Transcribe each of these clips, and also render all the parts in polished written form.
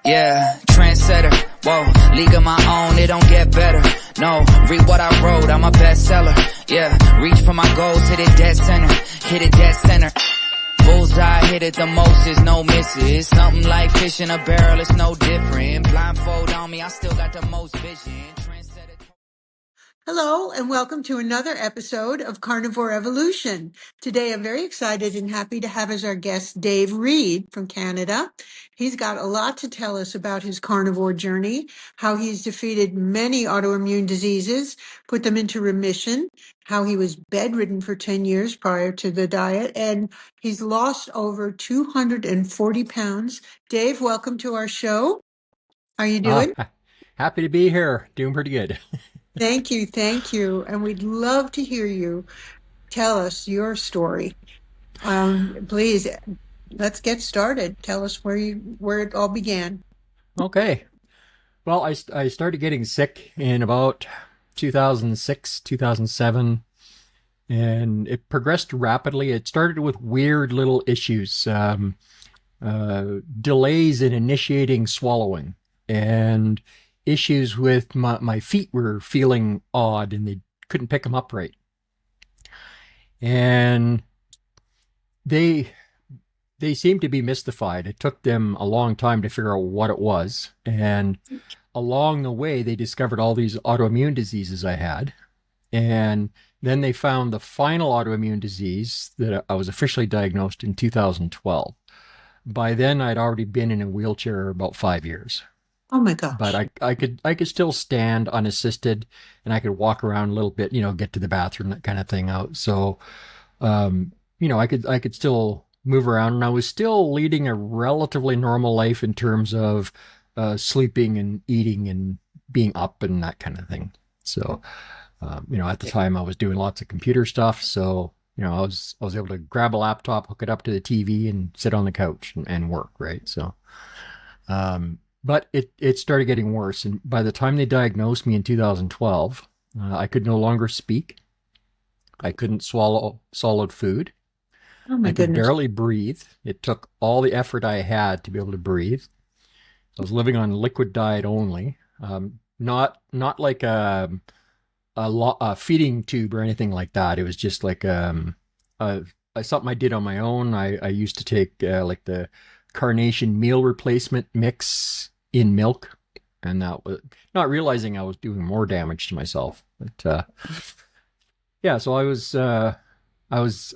Yeah, trendsetter, whoa, league of my own, it don't get better. No, read what I wrote, I'm a bestseller. Yeah, reach for my goals, hit it dead center, hit it dead center. Bullseye, hit it the most, is no misses. Something like fish in a barrel, it's no different. Blindfold on me, I still got the most vision. Trendsetter. Hello, and welcome to another episode of Carnivore Evolution. Today, I'm very excited and happy to have as our guest Dave Reed from Canada. He's got a lot to tell us about his carnivore journey, how he's defeated many autoimmune diseases, put them into remission, how he was bedridden for 10 years prior to the diet, and he's lost over 240 pounds. Dave, welcome to our show. How are you doing? Happy to be here. Doing pretty good. Thank you, thank you. And we'd love to hear you tell us your story. Please, let's get started. Tell us where it all began. Okay. Well, I started getting sick in about 2006, 2007, and it progressed rapidly. It started with weird little issues, delays in initiating swallowing, and issues with my feet were feeling odd and they couldn't pick them up right. And they seemed to be mystified. It took them a long time to figure out what it was. And along the way, they discovered all these autoimmune diseases I had. And then they found the final autoimmune disease that I was officially diagnosed in 2012. By then, I'd already been in a wheelchair about 5 years. Oh my gosh. But I could still stand unassisted, and I could walk around a little bit, get to the bathroom, that kind of thing out. So, I could still move around, and I was still leading a relatively normal life in terms of sleeping and eating and being up and that kind of thing. So, at the time I was doing lots of computer stuff. So, I was able to grab a laptop, hook it up to the TV, and sit on the couch and work, right? So, but it started getting worse. And by the time they diagnosed me in 2012, I could no longer speak. I couldn't swallow solid food. Oh my I could goodness. barely breathe. It took all the effort I had to be able to breathe. I was living on liquid diet only, not like a feeding tube or anything like that. It was just like something I did on my own. I used to take like the carnation meal replacement mix in milk, and that was not realizing I was doing more damage to myself. But yeah, so I was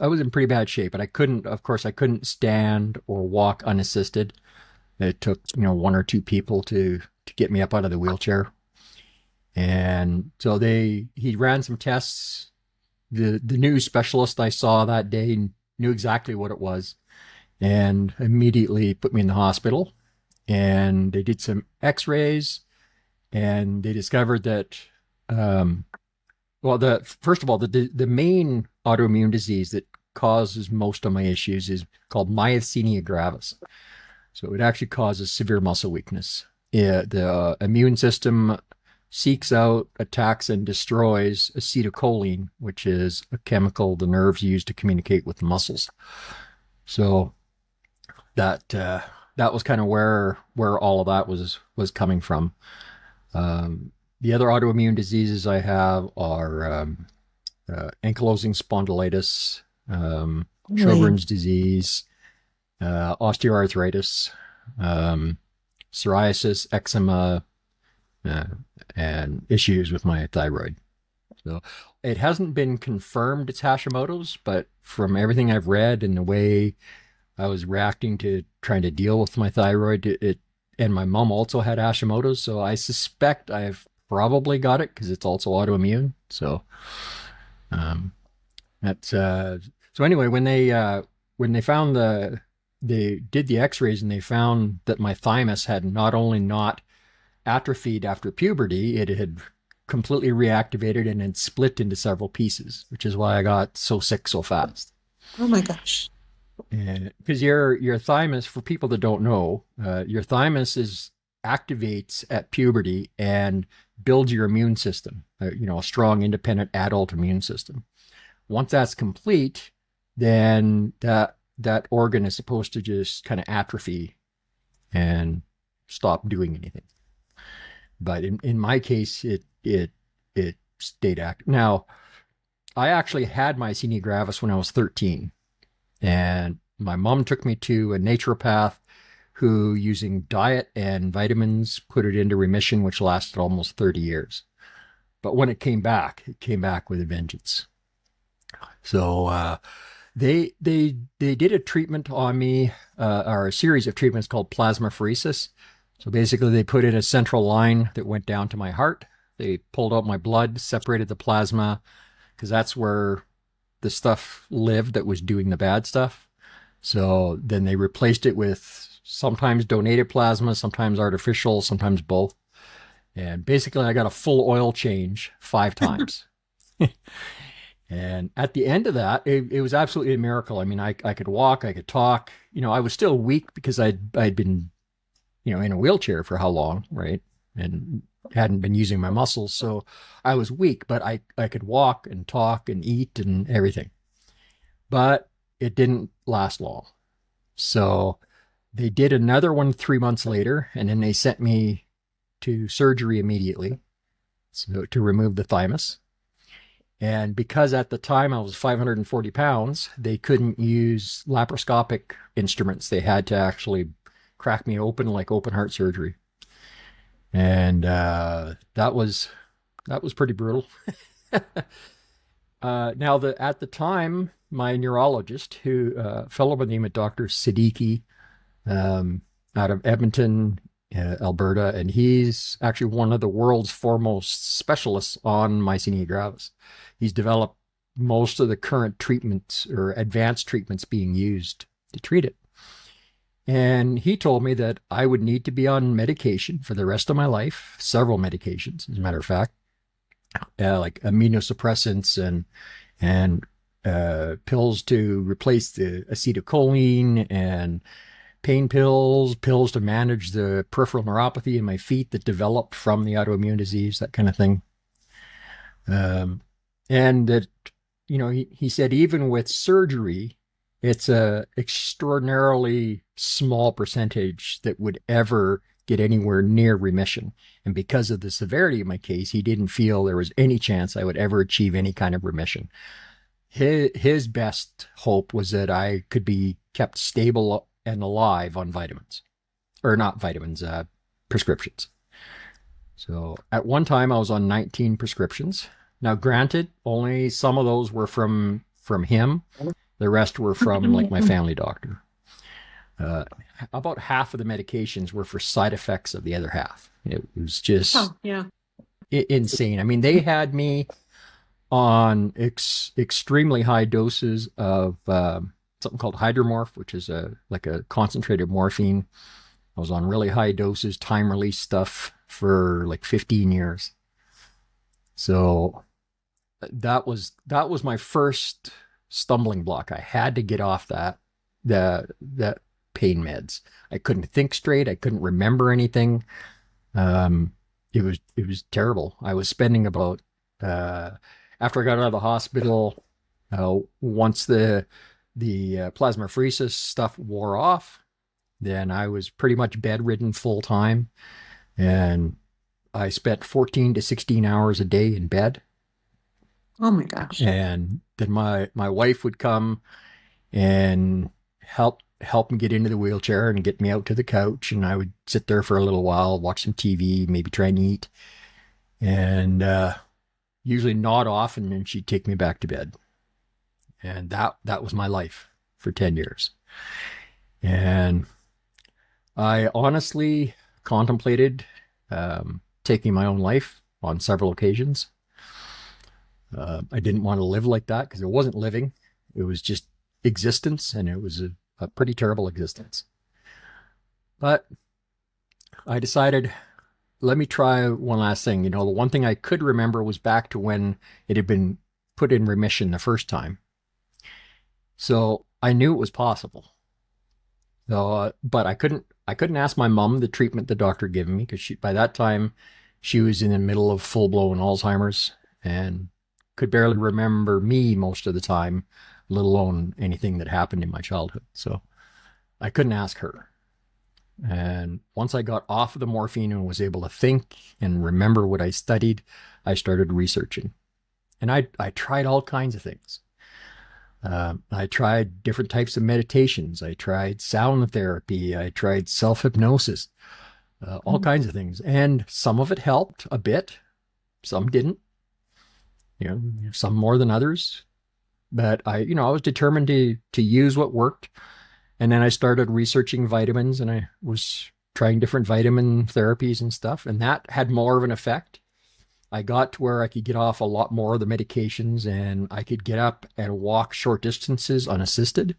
in pretty bad shape, and I couldn't stand or walk unassisted. It took one or two people to get me up out of the wheelchair. And so he ran some tests. The new specialist I saw that day knew exactly what it was, and immediately put me in the hospital. And they did some x-rays, and they discovered that, first of all, the main autoimmune disease that causes most of my issues is called myasthenia gravis. So it actually causes severe muscle weakness. The immune system seeks out, attacks, and destroys acetylcholine, which is a chemical the nerves use to communicate with the muscles. So that was kind of where all of that was coming from. The other autoimmune diseases I have are ankylosing spondylitis, Sjogren's disease, osteoarthritis, psoriasis, eczema, and issues with my thyroid. So it hasn't been confirmed it's Hashimoto's, but from everything I've read and the way I was reacting to trying to deal with my thyroid, and my mom also had Hashimoto's, so I suspect I've probably got it because it's also autoimmune. So so anyway, when they found they did the x-rays, and they found that my thymus had not only not atrophied after puberty, it had completely reactivated and had split into several pieces, which is why I got so sick so fast. Oh my gosh. Because your thymus, for people that don't know, your thymus activates at puberty and builds your immune system, a strong, independent adult immune system. Once that's complete, then that organ is supposed to just kind of atrophy. And stop doing anything. But in my case, it stayed active. Now, I actually had myasthenia gravis when I was 13, and my mom took me to a naturopath who, using diet and vitamins, put it into remission, which lasted almost 30 years. But when it came back with a vengeance. So they did a treatment on me, or a series of treatments called plasmapheresis. So basically, they put in a central line that went down to my heart. They pulled out my blood, separated the plasma, because that's where the stuff lived that was doing the bad stuff. So then they replaced it with sometimes donated plasma, sometimes artificial, sometimes both. And basically, I got a full oil change 5 times. And at the end of that, it was absolutely a miracle. I mean, I could walk, I could talk. I was still weak because I'd been, in a wheelchair for how long, right? And hadn't been using my muscles. So I was weak, but I could walk and talk and eat and everything. But it didn't last long. So they did another one 3 months later, and then they sent me to surgery immediately, so to remove the thymus. And because at the time I was 540 pounds, they couldn't use laparoscopic instruments. They had to actually crack me open like open heart surgery. And that was pretty brutal. Now, at the time, my neurologist, who fellow by the name of Dr. Siddiqui, out of Edmonton, Alberta, and he's actually one of the world's foremost specialists on myasthenia gravis. He's developed most of the current treatments or advanced treatments being used to treat it. And he told me that I would need to be on medication for the rest of my life, several medications, as a matter of fact, like immunosuppressants and pills to replace the acetylcholine, and pain pills to manage the peripheral neuropathy in my feet that developed from the autoimmune disease, that kind of thing. And that, he said, even with surgery, it's a extraordinarily small percentage that would ever get anywhere near remission. And because of the severity of my case, he didn't feel there was any chance I would ever achieve any kind of remission. His best hope was that I could be kept stable and alive on vitamins, or not vitamins, prescriptions. So at one time I was on 19 prescriptions. Now, granted, only some of those were from him. The rest were from like my family doctor. About half of the medications were for side effects of the other half. It was just insane. I mean, they had me on extremely high doses of something called hydromorph, which is like a concentrated morphine. I was on really high doses, time release stuff for like 15 years. So that was my first stumbling block. I had to get off that pain meds. I couldn't think straight. I couldn't remember anything. It was terrible. I was spending about after I got out of the hospital, once the plasmapheresis stuff wore off, then I was pretty much bedridden full time, and I spent 14 to 16 hours a day in bed. Oh my gosh. And then my wife would come and help me get into the wheelchair and get me out to the couch, and I would sit there for a little while, watch some TV, maybe try and eat, and usually nod off, and then she'd take me back to bed. And that was my life for 10 years. And I honestly contemplated taking my own life on several occasions. I didn't want to live like that because it wasn't living. It was just existence, and it was a pretty terrible existence. But I decided, let me try one last thing. The one thing I could remember was back to when it had been put in remission the first time. So I knew it was possible. So, but I couldn't ask my mom the treatment the doctor gave me, because by that time she was in the middle of full-blown Alzheimer's and could barely remember me most of the time, let alone anything that happened in my childhood. So I couldn't ask her. And once I got off of the morphine and was able to think and remember what I studied, I started researching. And I tried all kinds of things. I tried different types of meditations. I tried sound therapy. I tried self-hypnosis, all kinds of things. And some of it helped a bit. Some didn't, some more than others. But I was determined to use what worked. And then I started researching vitamins, and I was trying different vitamin therapies and stuff. And that had more of an effect. I got to where I could get off a lot more of the medications, and I could get up and walk short distances unassisted,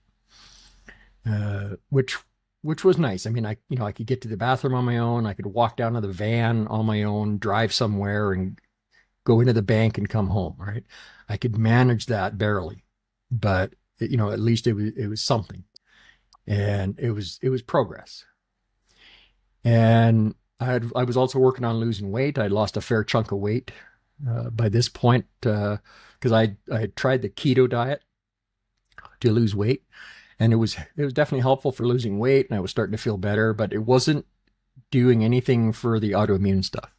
which was nice. I mean, I could get to the bathroom on my own. I could walk down to the van on my own, drive somewhere, and go into the bank and come home. Right? I could manage that barely, but at least it was something, and it was progress. And I was also working on losing weight. I'd lost a fair chunk of weight by this point because I tried the keto diet to lose weight, and it was definitely helpful for losing weight, and I was starting to feel better, but it wasn't doing anything for the autoimmune stuff,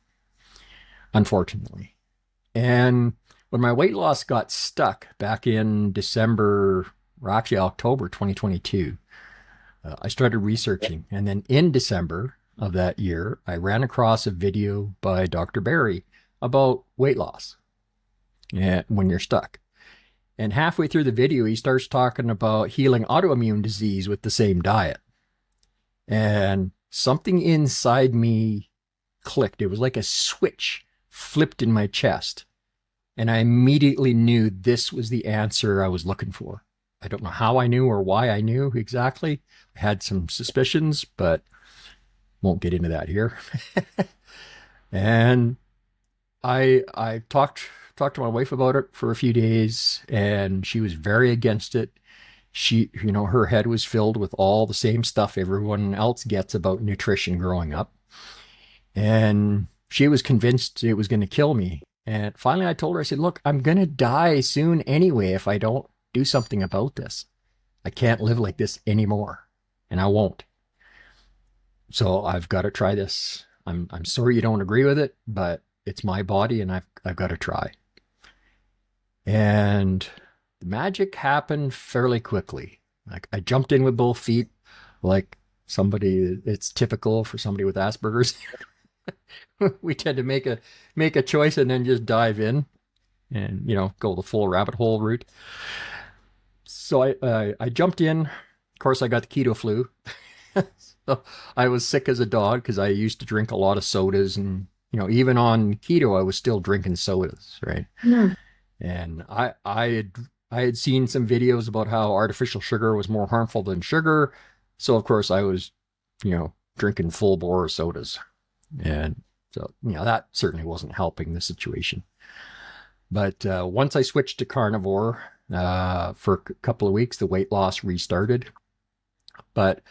unfortunately. And when my weight loss got stuck back in December, or actually October 2022, I started researching, and then in December of that year, I ran across a video by Dr. Barry about weight loss when you're stuck. And halfway through the video, he starts talking about healing autoimmune disease with the same diet. And something inside me clicked. It was like a switch flipped in my chest. And I immediately knew this was the answer I was looking for. I don't know how I knew or why I knew exactly. I had some suspicions, but won't get into that here. And I talked to my wife about it for a few days, and she was very against it. She, her head was filled with all the same stuff everyone else gets about nutrition growing up. And she was convinced it was going to kill me. And finally I told her, I said, look, I'm going to die soon anyway if I don't do something about this. I can't live like this anymore, and I won't. So I've got to try this. I'm sorry you don't agree with it, but it's my body, and I've got to try. And the magic happened fairly quickly. Like, I jumped in with both feet, like somebody. It's typical for somebody with Asperger's. We tend to make a choice and then just dive in, and go the full rabbit hole route. So I jumped in. Of course, I got the keto flu. So I was sick as a dog because I used to drink a lot of sodas, and even on keto, I was still drinking sodas, right? Yeah. And I had seen some videos about how artificial sugar was more harmful than sugar, so of course I was, drinking full bore sodas, and so that certainly wasn't helping the situation. But once I switched to carnivore for a couple of weeks, the weight loss restarted. But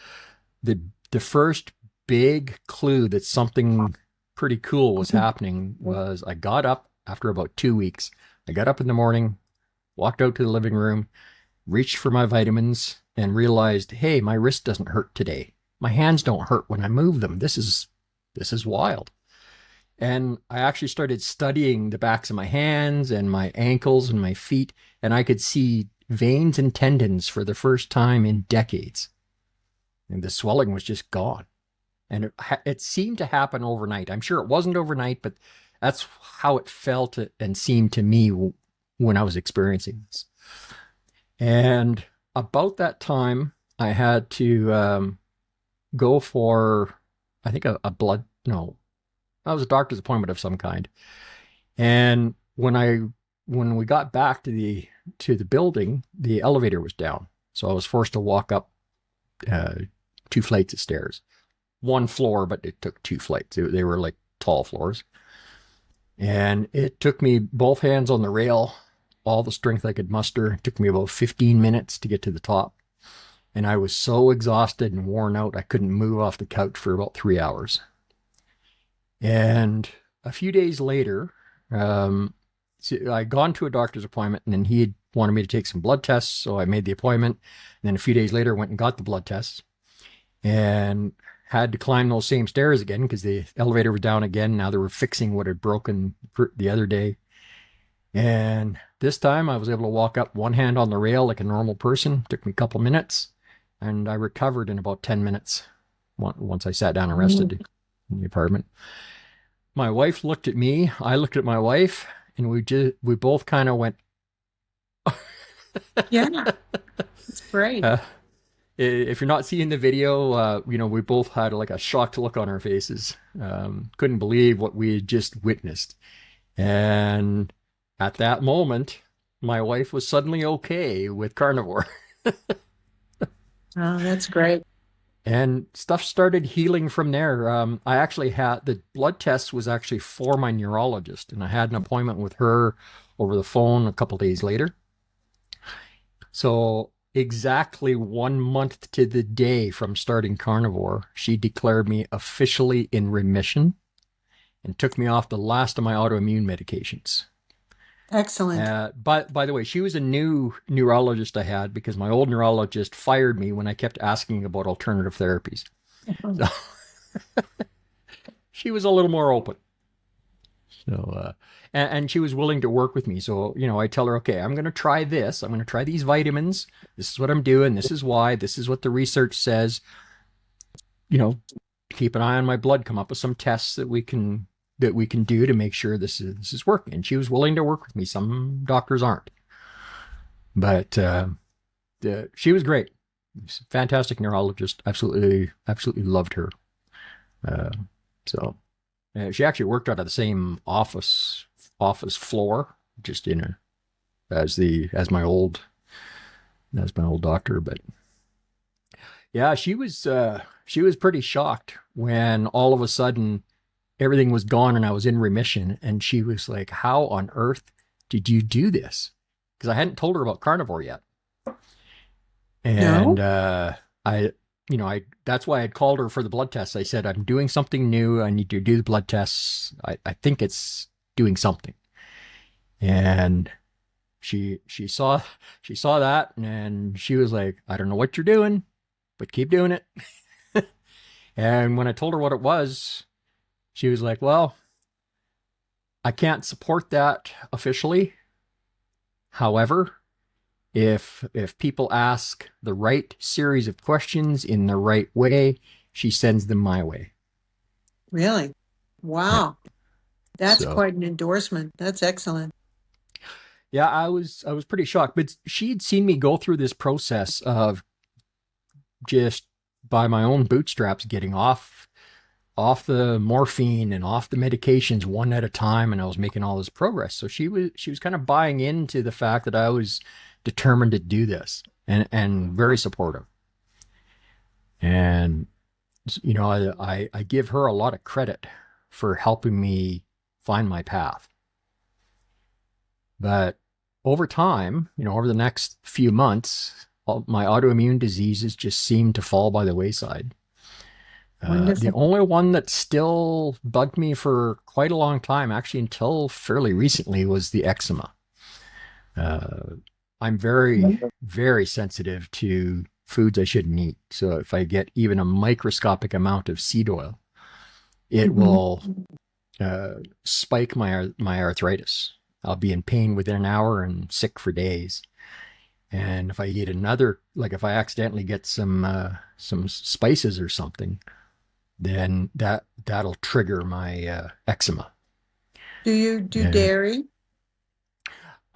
the first big clue that something pretty cool was happening was I got up after about 2 weeks. I got up in the morning, walked out to the living room, reached for my vitamins, and realized, hey, my wrist doesn't hurt today. My hands don't hurt when I move them. This is wild. And I actually started studying the backs of my hands and my ankles and my feet, and I could see veins and tendons for the first time in decades. And the swelling was just gone. And it seemed to happen overnight. I'm sure it wasn't overnight, but that's how it felt and seemed to me when I was experiencing this. And about that time, I had to go for, I think, that was a doctor's appointment of some kind. And when we got back to the building, the elevator was down. So I was forced to walk up 2 flights of stairs. 1 floor, but it took 2 flights. They were like tall floors. And it took me both hands on the rail, all the strength I could muster. It took me about 15 minutes to get to the top. And I was so exhausted and worn out, I couldn't move off the couch for about 3 hours. And a few days later, I'd gone to a doctor's appointment, and then he had wanted me to take some blood tests. So I made the appointment. And then a few days later, went and got the blood tests. And had to climb those same stairs again because the elevator was down again. Now they were fixing what had broken the other day. And this time I was able to walk up one hand on the rail like a normal person. It took me a couple minutes, and I recovered in about 10 minutes once I sat down and rested in the apartment. My wife looked at me, I looked at my wife, and we both kind of went, Yeah, it's great. if you're not seeing the video, we both had like a shocked look on our faces. Couldn't believe what we had just witnessed. And at that moment, my wife was suddenly okay with carnivore. Oh, that's great. And stuff started healing from there. I actually had the blood test was actually for my neurologist, and I had an appointment with her over the phone a couple days later. So exactly 1 month to the day from starting carnivore, she declared me officially in remission and took me off the last of my autoimmune medications. Excellent. By the way, she was a new neurologist I had because my old neurologist fired me when I kept asking about alternative therapies. So she was a little more open. So, and she was willing to work with me. So, I tell her, okay, I'm going to try this. I'm going to try these vitamins. This is what I'm doing. This is why. This is what the research says. Keep an eye on my blood. Come up with some tests that we can do to make sure this is working. And she was willing to work with me. Some doctors aren't, but she was great. She's a fantastic neurologist. Absolutely loved her. She actually worked out of the same office floor, just as my old doctor. But yeah, she was pretty shocked when all of a sudden everything was gone and I was in remission. And she was like, how on earth did you do this? Because I hadn't told her about carnivore yet. And No? that's why I'd called her for the blood tests. I said, I'm doing something new. I need to do the blood tests. I think it's doing something. And she saw that, and she was like, I don't know what you're doing, but keep doing it. And when I told her what it was, she was like, well, I can't support that officially. However, if people ask the right series of questions in the right way, she sends them my way. Really? Wow. Yeah. That's quite an endorsement. That's excellent. Yeah, I was pretty shocked, but she'd seen me go through this process of just by my own bootstraps getting off the morphine and off the medications one at a time, and I was making all this progress. So she was kind of buying into the fact that I was determined to do this, and very supportive. And I give her a lot of credit for helping me find my path. But over time, over the next few months, my autoimmune diseases just seemed to fall by the wayside. The only one that still bugged me for quite a long time, actually until fairly recently, was the eczema. I'm very, very sensitive to foods I shouldn't eat. So if I get even a microscopic amount of seed oil, it will spike my arthritis. I'll be in pain within an hour and sick for days. And if I eat another, like if I accidentally get some spices or something, then that'll trigger my eczema. Do you do dairy?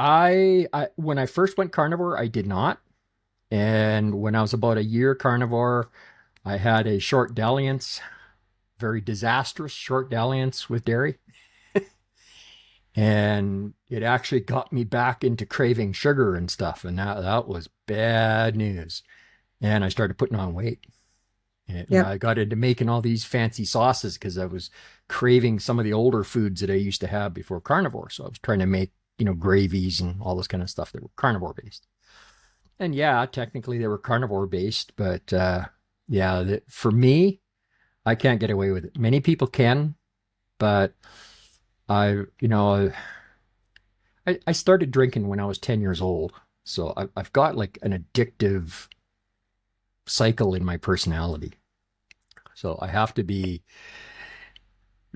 I when I first went carnivore, I did not. And when I was about a year carnivore, I had a short dalliance, very disastrous short dalliance with dairy. And it actually got me back into craving sugar and stuff. And that was bad news. And I started putting on weight. And I got into making all these fancy sauces because I was craving some of the older foods that I used to have before carnivore. So I was trying to make, gravies and all this kind of stuff that were carnivore based. And yeah, technically they were carnivore based, but for me, I can't get away with it. Many people can, but I started drinking when I was 10 years old. So I've got like an addictive cycle in my personality. So I have to be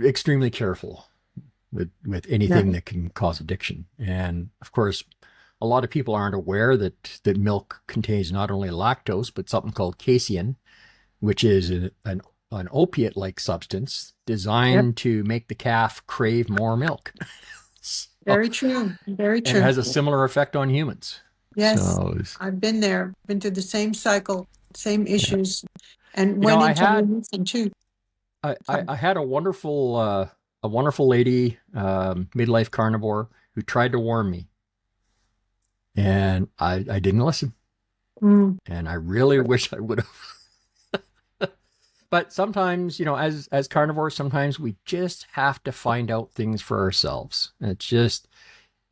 extremely careful with Yeah. anything that can cause addiction. And of course, a lot of people aren't aware that milk contains not only lactose, but something called casein, which is an opiate-like substance Yep. designed to make the calf crave more milk. So, Very true. Very and it true. has a similar effect on humans. Yes. So, I've been there, been through the same cycle, same yeah. issues, and You know, went into remission too. I had a wonderful lady, midlife carnivore, who tried to warn me, and I didn't listen. Mm, And I really wish I would have. But sometimes, you know, as carnivores, sometimes we just have to find out things for ourselves. It's just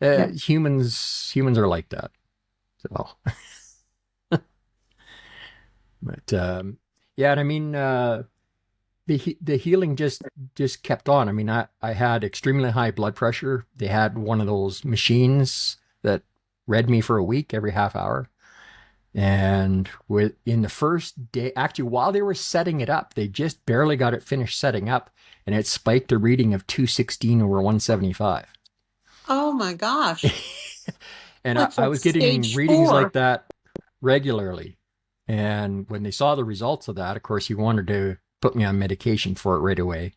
yeah. humans are like that. So, but yeah, and I mean, the healing just kept on. I mean, I had extremely high blood pressure. They had one of those machines that read me for a week every half hour. And in the first day, actually, while they were setting it up, they just barely got it finished setting up, and it spiked a reading of 216 over 175. Oh my gosh. And That's I like was getting stage readings like 4. that regularly. And when they saw the results of that, of course, he wanted to put me on medication for it right away.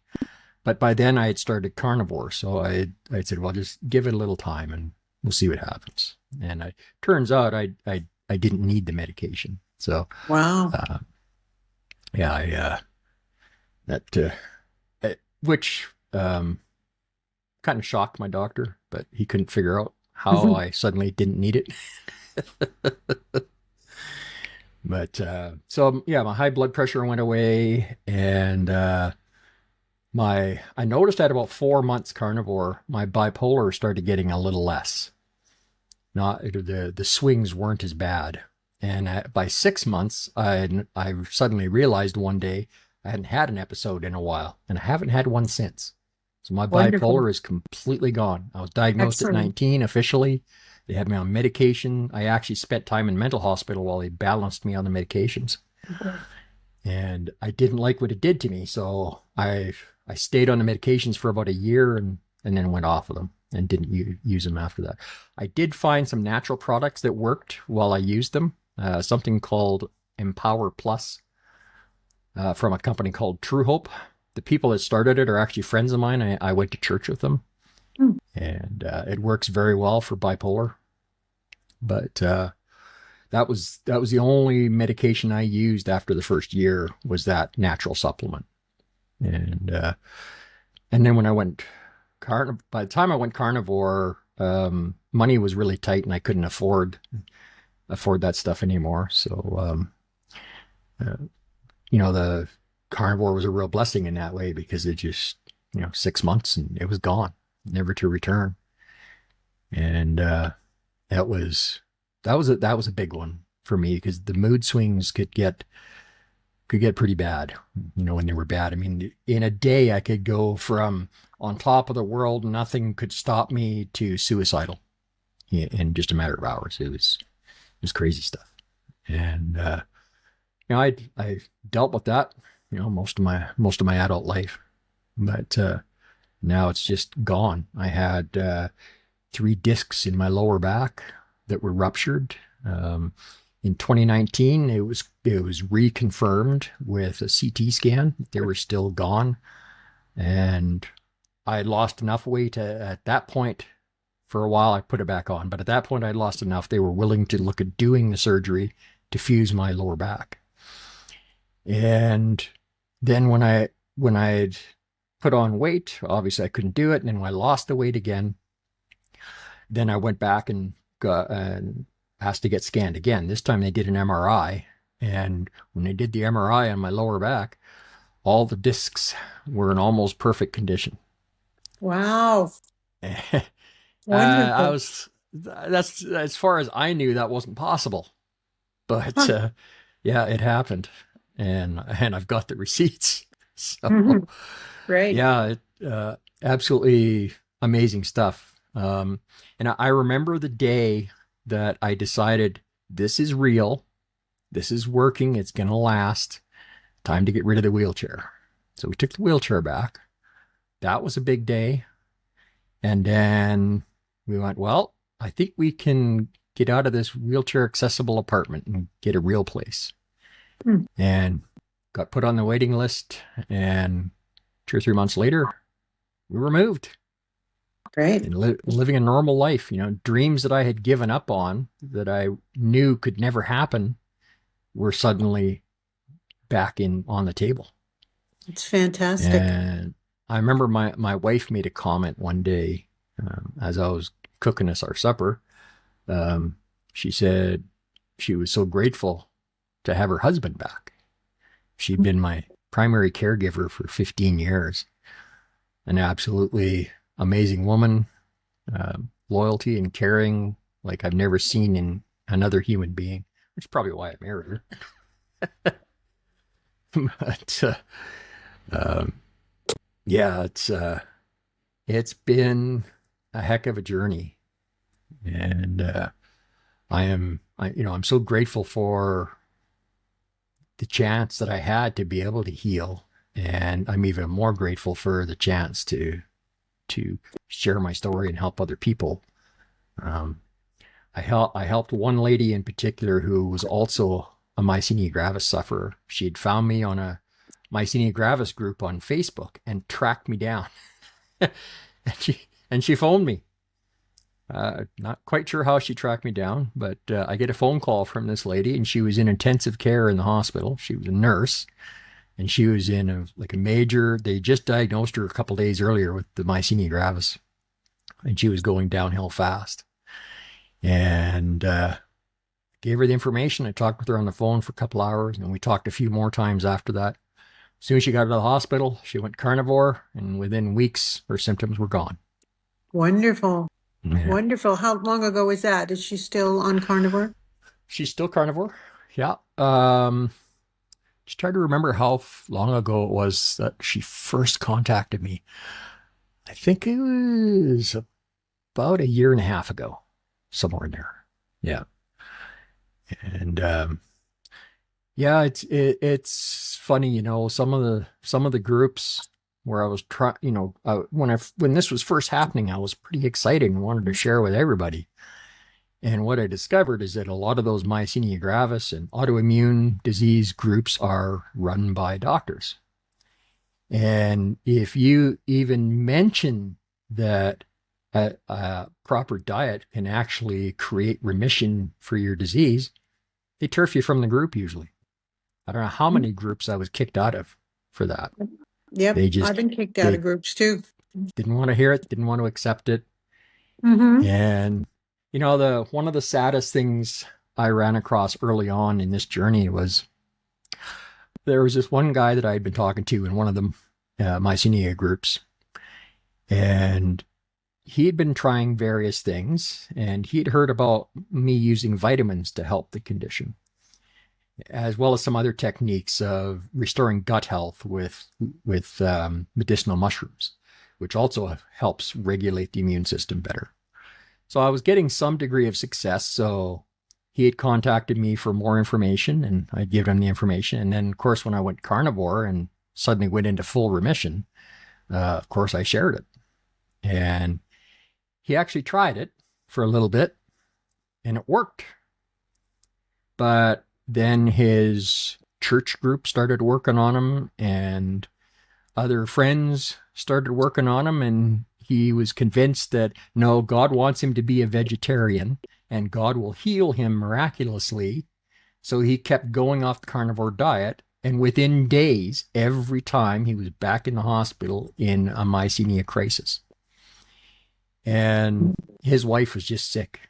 But by then I had started carnivore. So I said, well, just give it a little time and we'll see what happens. And it turns out I didn't need the medication. So, Wow. uh, yeah, which kind of shocked my doctor, but he couldn't figure out how I suddenly didn't need it. But so yeah, my high blood pressure went away, and I noticed at about 4 months carnivore, my bipolar started getting a little less. Not the swings weren't as bad, and by 6 months, I suddenly realized one day I hadn't had an episode in a while, and I haven't had one since. So my Wonderful. bipolar is completely gone. I was diagnosed at Excellent. 19 officially. They had me on medication. I actually spent time in mental hospital while they balanced me on the medications. And I didn't like what it did to me. So I stayed on the medications for about a year and then went off of them and didn't use them after that. I did find some natural products that worked while I used them. Something called Empower Plus from a company called True Hope. The people that started it are actually friends of mine. I went to church with them. Mm. And it works very well for bipolar. But that was the only medication I used after the first year was that natural supplement. And then when I went by the time I went carnivore, money was really tight, and I couldn't afford that stuff anymore. So the carnivore was a real blessing in that way, because it just 6 months and it was gone, never to return. And that was a big one for me, because the mood swings could get pretty bad, when they were bad. I mean, in a day I could go from on top of the world, nothing could stop me, to suicidal in just a matter of hours. It was crazy stuff. And I dealt with that most of my adult life, but now it's just gone. I had 3 discs in my lower back that were ruptured. In 2019, it was reconfirmed with a CT scan. They were still gone, and I lost enough weight at that point. For a while, I put it back on, but at that point, I lost enough. They were willing to look at doing the surgery to fuse my lower back. And then when I'd put on weight, obviously I couldn't do it. And then when I lost the weight again, then I went back and asked to get scanned again. This time they did an MRI. And when they did the MRI on my lower back, all the discs were in almost perfect condition. Wow. I Wonderful. was, that's as far as I knew, that wasn't possible. But Huh. yeah, it happened. And I've got the receipts. So Mhm. Great. yeah, absolutely amazing stuff. And I remember the day that I decided this is real, this is working, it's going to last. time to get rid of the wheelchair. So we took the wheelchair back. That was a big day. And then we went, well, I think we can get out of this wheelchair accessible apartment and get a real place. And got put on the waiting list. And 2 or 3 months later, we were moved. Great. And living a normal life, dreams that I had given up on that I knew could never happen were suddenly back on the table. It's fantastic. And I remember my wife made a comment one day as I was cooking us our supper. She said she was so grateful to have her husband back. She'd been my primary caregiver for 15 years. An absolutely amazing woman, loyalty and caring like I've never seen in another human being, which is probably why I married her. But yeah, it's been a heck of a journey, and I'm so grateful for the chance that I had to be able to heal, and I'm even more grateful for the chance to share my story and help other people. I helped one lady in particular who was also a myasthenia gravis sufferer. She had found me on a myasthenia gravis group on Facebook and tracked me down. and she phoned me. Not quite sure how she tracked me down, but I get a phone call from this lady, and she was in intensive care in the hospital. She was a nurse, and she was in a major, they just diagnosed her a couple days earlier with the myasthenia gravis, and she was going downhill fast. And gave her the information. I talked with her on the phone for a couple hours, and we talked a few more times after that. As soon as she got out of the hospital, she went carnivore, and within weeks, her symptoms were gone. Wonderful. Yeah. Wonderful. How long ago was that? Is she still on carnivore? She's still carnivore. Yeah. Just trying to remember how long ago it was that she first contacted me. I think it was about 1.5 years ago, somewhere in there. Yeah. And yeah, it's funny, some of the groups where I was trying, when this was first happening, I was pretty excited and wanted to share with everybody. And what I discovered is that a lot of those myasthenia gravis and autoimmune disease groups are run by doctors. And if you even mention that a proper diet can actually create remission for your disease, they turf you from the group usually. I don't know how many groups I was kicked out of for that. Yep, I've been kicked out of groups too. Didn't want to hear it, didn't want to accept it. Mm-hmm. And, one of the saddest things I ran across early on in this journey was there was this one guy that I had been talking to in one of the myasthenia groups. And he had been trying various things, and he had heard about me using vitamins to help the condition, as well as some other techniques of restoring gut health with medicinal mushrooms, which also helps regulate the immune system better. So I was getting some degree of success. So he had contacted me for more information, and I'd given him the information. And then, of course, when I went carnivore and suddenly went into full remission, of course, I shared it. And he actually tried it for a little bit, and it worked. But then his church group started working on him, and other friends started working on him, and he was convinced that, no, God wants him to be a vegetarian, and God will heal him miraculously. So he kept going off the carnivore diet, and within days, every time he was back in the hospital in a myasthenia crisis. And his wife was just sick.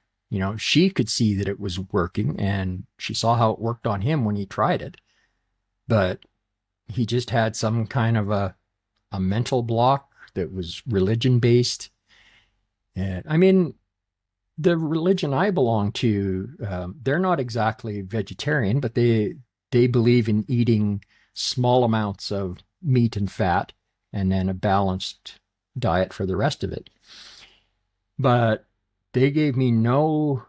She could see that it was working, and she saw how it worked on him when he tried it. But he just had some kind of a mental block that was religion-based. And I mean, the religion I belong to, they're not exactly vegetarian, but they believe in eating small amounts of meat and fat, and then a balanced diet for the rest of it. But they gave me no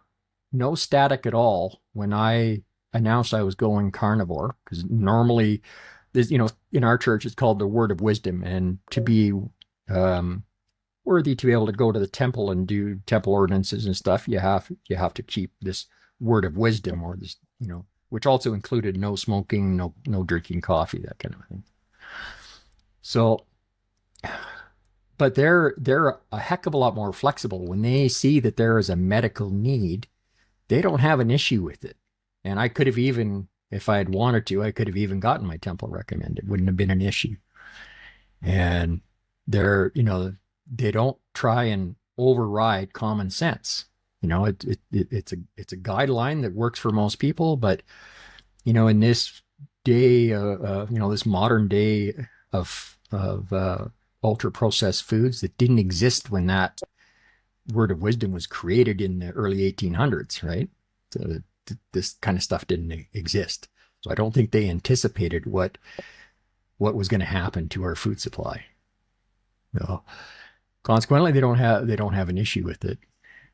static at all when I announced I was going carnivore, because normally this, in our church, it's called the word of wisdom. And to be worthy to be able to go to the temple and do temple ordinances and stuff, you have to keep this word of wisdom, or this, which also included no smoking, no drinking coffee, that kind of thing. So, but they're a heck of a lot more flexible. When they see that there is a medical need, they don't have an issue with it. And I could have even, if I had wanted to, I could have even gotten my temple recommended. It wouldn't have been an issue. And they're, they don't try and override common sense. It's a guideline that works for most people, but in this day, this modern day of ultra processed foods that didn't exist when that word of wisdom was created in the early 1800s, right? So this kind of stuff didn't exist. So I don't think they anticipated what was going to happen to our food supply. No. Consequently, they don't have an issue with it.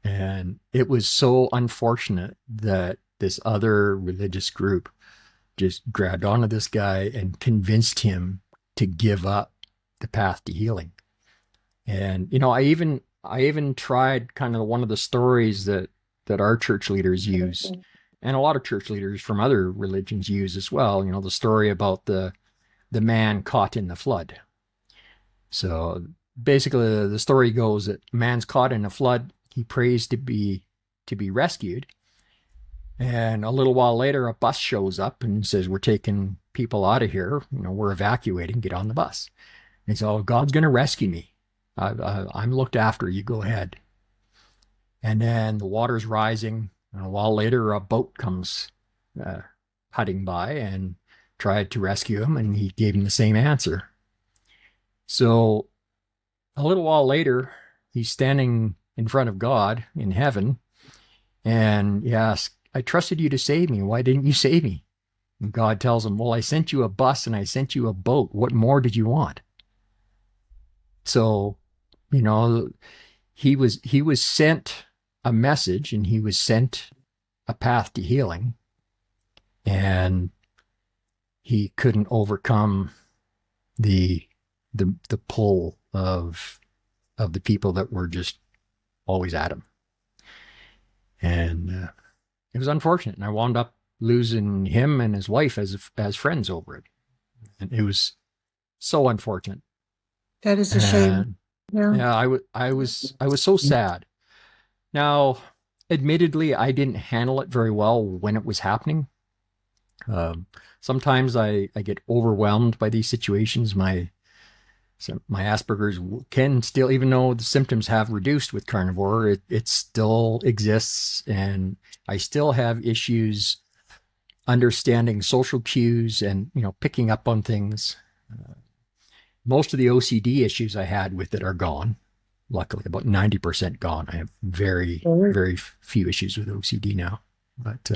And it was so unfortunate that this other religious group just grabbed onto this guy and convinced him to give up the path to healing. And, I even tried kind of one of the stories that our church leaders use, and a lot of church leaders from other religions use as well. The story about the man caught in the flood. So basically, the story goes that man's caught in a flood. He prays to be rescued, and a little while later, a bus shows up and says, "We're taking people out of here. We're evacuating. Get on the bus." And so, God's going to rescue me. I'm looked after. You go ahead. And then the water's rising. And a while later, a boat comes putting by and tried to rescue him, and he gave him the same answer. So a little while later, he's standing in front of God in heaven, and he asks, "I trusted you to save me. Why didn't you save me?" And God tells him, "Well, I sent you a bus and I sent you a boat. What more did you want?" So, he was sent a message, and he was sent a path to healing, and he couldn't overcome the pull of the people that were just always at him. And it was unfortunate, and I wound up losing him and his wife as friends over it, and it was so unfortunate. That is a shame. Yeah, I was so sad. Now, admittedly, I didn't handle it very well when it was happening. Sometimes I get overwhelmed by these situations. My Asperger's can still, even though the symptoms have reduced with carnivore, it still exists, and I still have issues understanding social cues and picking up on things. Most of the OCD issues I had with it are gone. Luckily, about 90% gone. I have very, very few issues with OCD now. But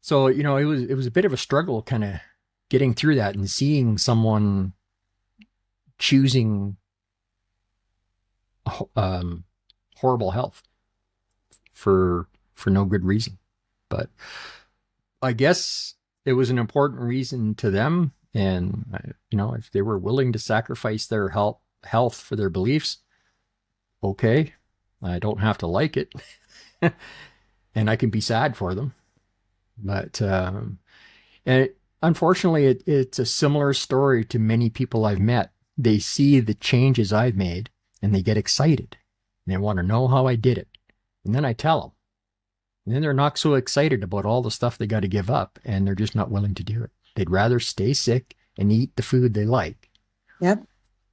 so it was a bit of a struggle, kind of getting through that and seeing someone choosing horrible health for no good reason. But I guess it was an important reason to them, and if they were willing to sacrifice their health for their beliefs, okay, I don't have to like it, and I can be sad for them. But unfortunately, it's a similar story to many people I've met. They see the changes I've made, and they get excited, and they want to know how I did it. And then I tell them, and then they're not so excited about all the stuff they got to give up, and they're just not willing to do it. They'd rather stay sick and eat the food they like, yep,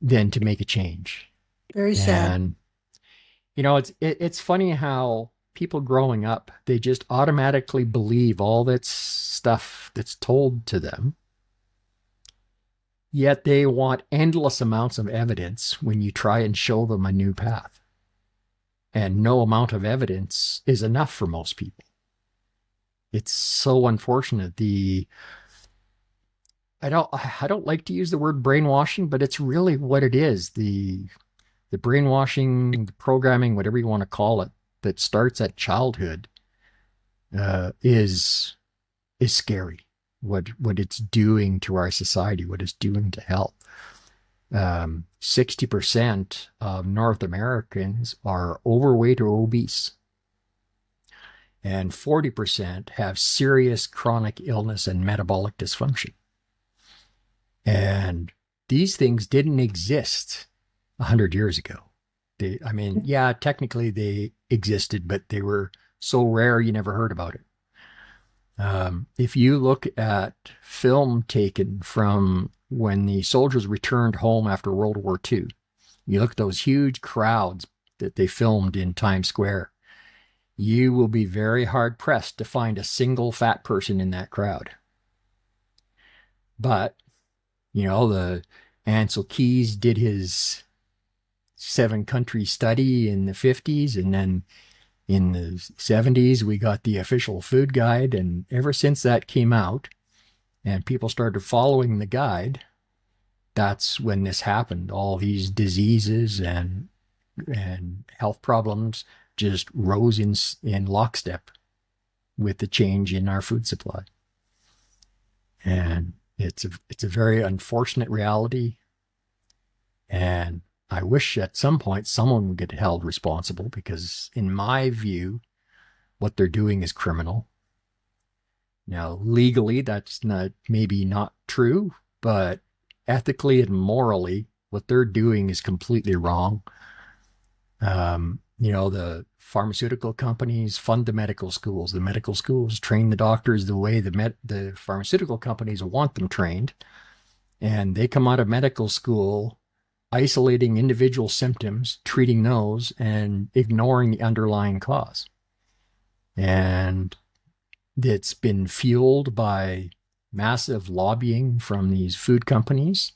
than to make a change. Very sad. And it's funny how people growing up, they just automatically believe all that stuff that's told to them, yet they want endless amounts of evidence when you try and show them a new path. And no amount of evidence is enough for most people. It's so unfortunate. I don't like to use the word brainwashing, but it's really what it is. The brainwashing, the programming, whatever you want to call it, that starts at childhood is scary. what it's doing to our society, what it's doing to health. 60% of North Americans are overweight or obese, and 40% have serious chronic illness and metabolic dysfunction. And these things didn't exist 100 years ago. Technically they existed, but they were so rare you never heard about it. If you look at film taken from when the soldiers returned home after World War II, you look at those huge crowds that they filmed in Times Square, you will be very hard pressed to find a single fat person in that crowd. But, the Ansel Keys did his 7-country study in the 50s, and then in the 70s, we got the official food guide. And ever since that came out and people started following the guide, that's when this happened. All these diseases and health problems just rose in lockstep with the change in our food supply. And it's a very unfortunate reality. And I wish at some point someone would get held responsible, because in my view, what they're doing is criminal. Now, legally, that's maybe not true, but ethically and morally, what they're doing is completely wrong. The pharmaceutical companies fund the medical schools. The medical schools train the doctors the way the pharmaceutical companies want them trained. And they come out of medical school isolating individual symptoms, treating those, and ignoring the underlying cause. And it's been fueled by massive lobbying from these food companies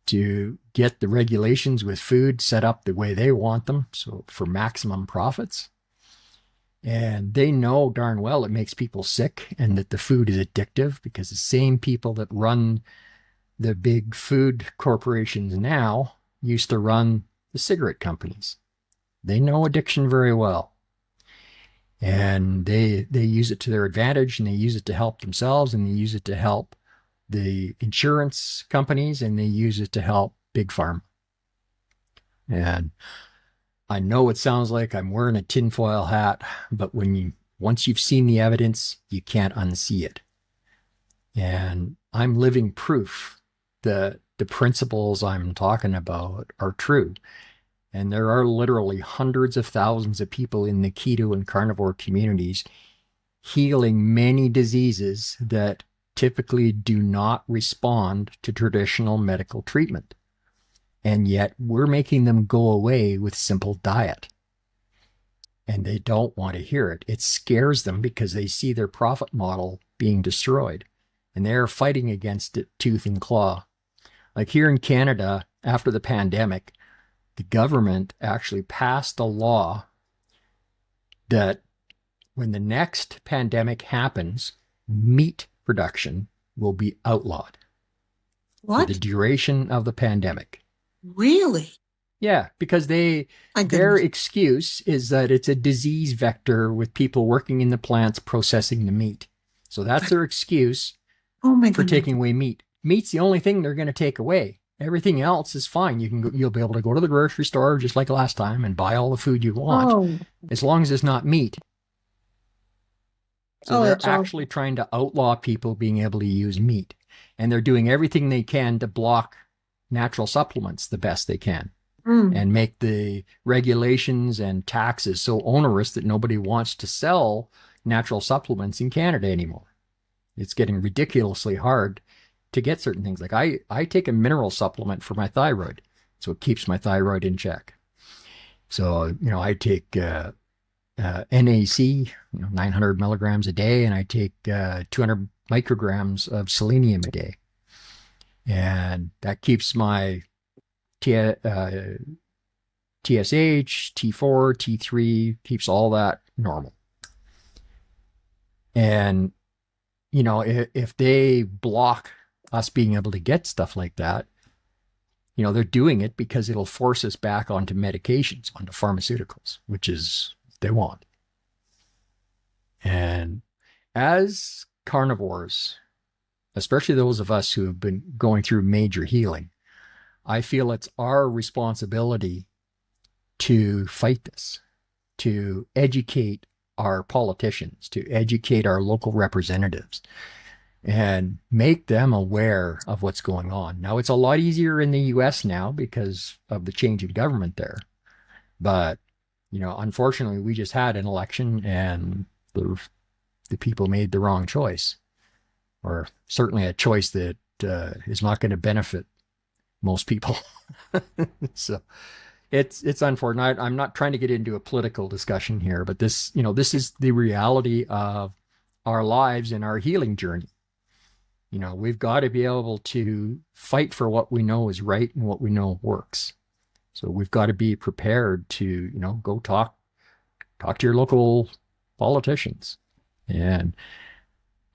to get the regulations with food set up the way they want them, so for maximum profits. And they know darn well it makes people sick and that the food is addictive, because the same people that run the big food corporations now used to run the cigarette companies. They know addiction very well. And they use it to their advantage, and they use it to help themselves, and they use it to help the insurance companies, and they use it to help big pharma. And I know it sounds like I'm wearing a tinfoil hat, but once you've seen the evidence, you can't unsee it. And I'm living proof that the principles I'm talking about are true. And there are literally hundreds of thousands of people in the keto and carnivore communities healing many diseases that typically do not respond to traditional medical treatment. And yet we're making them go away with simple diet. And they don't want to hear it. It scares them because they see their profit model being destroyed. And they're fighting against it tooth and claw. Like here in Canada, after the pandemic, the government actually passed a law that when the next pandemic happens, meat production will be outlawed. What? For the duration of the pandemic. Really? Yeah, because their excuse is that it's a disease vector with people working in the plants processing the meat. So that's their excuse for taking away meat. Meat's the only thing they're going to take away. Everything else is fine. You'll be able to go to the grocery store just like last time and buy all the food you want, as long as it's not meat. So they're actually trying to outlaw people being able to use meat, and they're doing everything they can to block natural supplements the best they can, and make the regulations and taxes so onerous that nobody wants to sell natural supplements in Canada anymore. It's getting ridiculously hard to get certain things. Like I take a mineral supplement for my thyroid, so it keeps my thyroid in check. So, I take NAC, 900 milligrams a day, and I take 200 micrograms of selenium a day. And that keeps my TSH, T4, T3, keeps all that normal. And, if they block us being able to get stuff like that, they're doing it because it'll force us back onto medications, onto pharmaceuticals, which is what they want. And as carnivores, especially those of us who have been going through major healing, I feel it's our responsibility to fight this, to educate our politicians, to educate our local representatives, and make them aware of what's going on. Now, it's a lot easier in the US now because of the change in government there. But, unfortunately, we just had an election and the people made the wrong choice, or certainly a choice that is not going to benefit most people. So it's unfortunate. I'm not trying to get into a political discussion here, but this is the reality of our lives and our healing journey. We've got to be able to fight for what we know is right and what we know works. So we've got to be prepared to, go talk to your local politicians and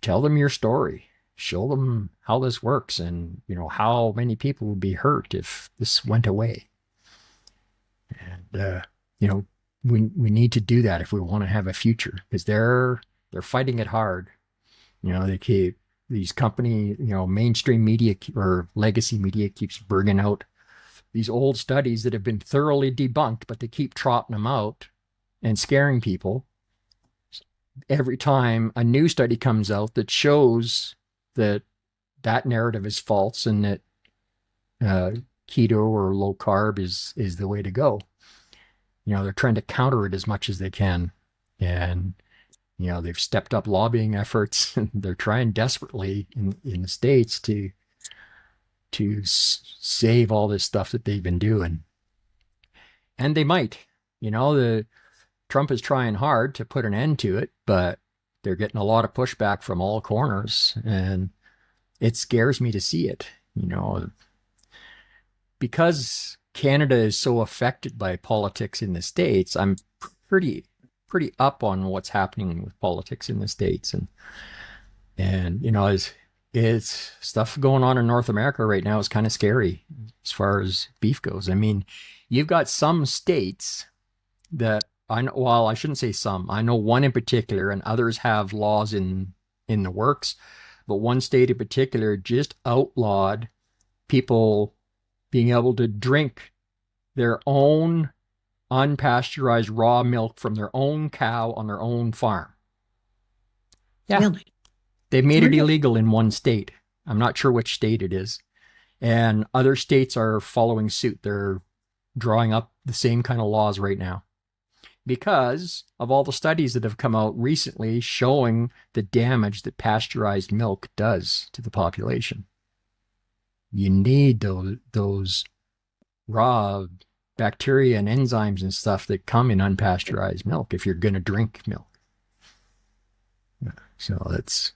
tell them your story, show them how this works, and, how many people would be hurt if this went away. And, we need to do that if we want to have a future, because they're fighting it hard. They keep these company, mainstream media or legacy media keeps bringing out these old studies that have been thoroughly debunked, but they keep trotting them out and scaring people. Every time a new study comes out that shows that narrative is false and that keto or low carb is the way to go, they're trying to counter it as much as they can. And they've stepped up lobbying efforts, and they're trying desperately in the States to save all this stuff that they've been doing. And they might. Trump is trying hard to put an end to it, but they're getting a lot of pushback from all corners, and it scares me to see it, because Canada is so affected by politics in the States. I'm pretty up on what's happening with politics in the States, and it's stuff going on in North America right now is kind of scary as far as beef goes. I mean, you've got some states that I shouldn't say some. I know one in particular, and others have laws in the works, but one state in particular just outlawed people being able to drink their own unpasteurized raw milk from their own cow on their own farm. Yeah. Really? They've made it illegal in one state. I'm not sure which state it is. And other states are following suit. They're drawing up the same kind of laws right now because of all the studies that have come out recently showing the damage that pasteurized milk does to the population. You need those raw bacteria and enzymes and stuff that come in unpasteurized milk if you're going to drink milk. So it's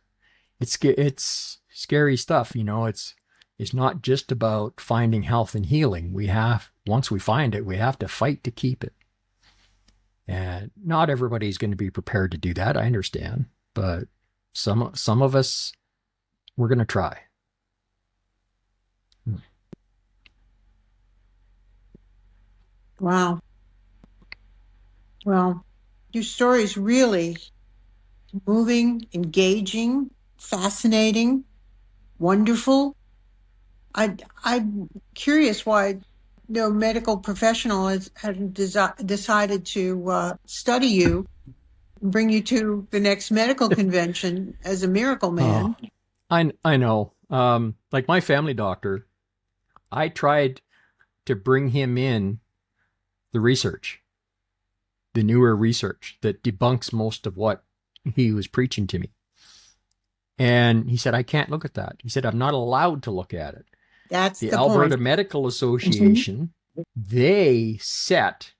scary stuff. It's not just about finding health and healing. Once we find it, we have to fight to keep it. And not everybody's going to be prepared to do that. I understand, but some of us, we're going to try. Wow. Well, your story is really moving, engaging, fascinating, wonderful. I'm curious why no medical professional has decided to study you and bring you to the next medical convention as a miracle man. Oh, I know. Like my family doctor, I tried to bring him in the research, the newer research that debunks most of what he was preaching to me. And he said, I can't look at that. He said, I'm not allowed to look at it. That's the the Alberta point. Medical Association, they set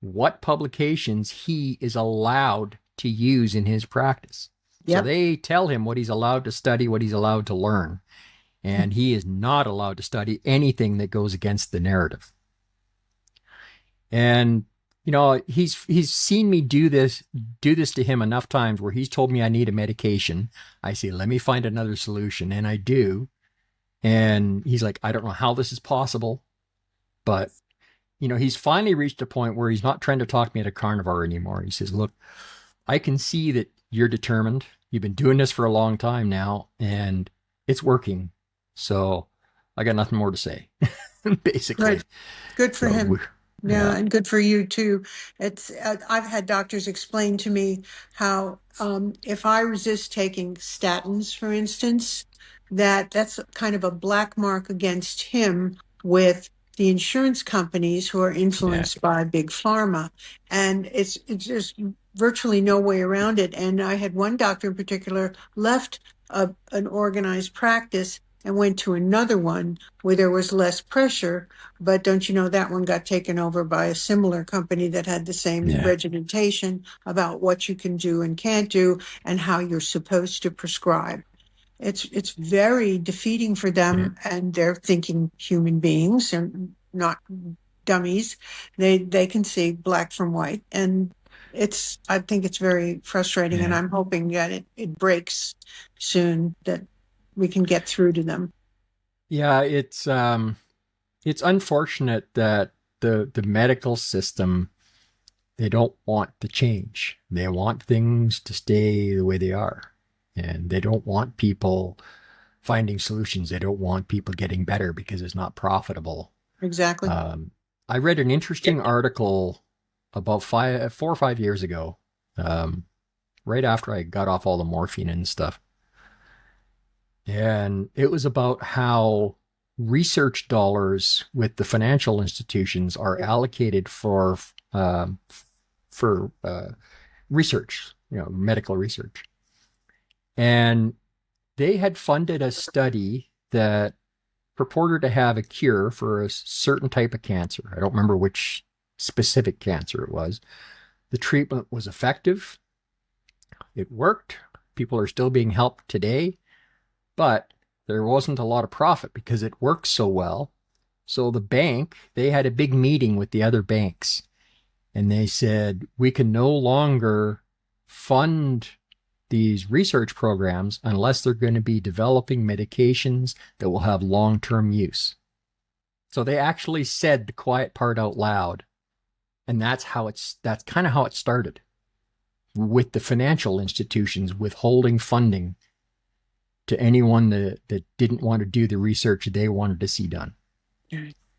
what publications he is allowed to use in his practice. Yep. So they tell him what he's allowed to study, what he's allowed to learn. And he is not allowed to study anything that goes against the narrative. And, he's seen me do this to him enough times where he's told me I need a medication. I say, let me find another solution. And I do. And he's like, I don't know how this is possible, but, he's finally reached a point where he's not trying to talk me into carnivore anymore. He says, look, I can see that you're determined. You've been doing this for a long time now, and it's working. So I got nothing more to say, basically. Good. Good for So him. yeah, Yeah, and good for you too. It's I've had doctors explain to me how if I resist taking statins, for instance, that's kind of a black mark against him with the insurance companies who are yeah, influenced by big pharma, and it's just virtually no way around it. And I had one doctor in particular left an organized practice and went to another one where there was less pressure, but don't you know that one got taken over by a similar company that had the same yeah, regimentation about what you can do and can't do and how you're supposed to prescribe. It's very defeating for yeah, them, and they're thinking human beings and not dummies. They can see black from white, and I think it's very frustrating, and yeah. I'm hoping that it breaks soon, that we can get through to them. Yeah, it's unfortunate that the medical system, they don't want to change. They want things to stay the way they are. And they don't want people finding solutions. They don't want people getting better because it's not profitable. Exactly. Um, I read an interesting article about 4 or 5 years ago, um, right after I got off all the morphine and stuff. And it was about how research dollars with the financial institutions are allocated um, for research, medical research. And they had funded a study that purported to have a cure for a certain type of cancer. I don't remember which specific cancer it was. The treatment was effective. It worked. People are still being helped today, but there wasn't a lot of profit because it worked so well. So the bank, they had a big meeting with the other banks, and they said, we can no longer fund these research programs unless they're going to be developing medications that will have long-term use. So they actually said the quiet part out loud. And that's kind of how it started, with the financial institutions withholding funding to anyone that didn't want to do the research they wanted to see done.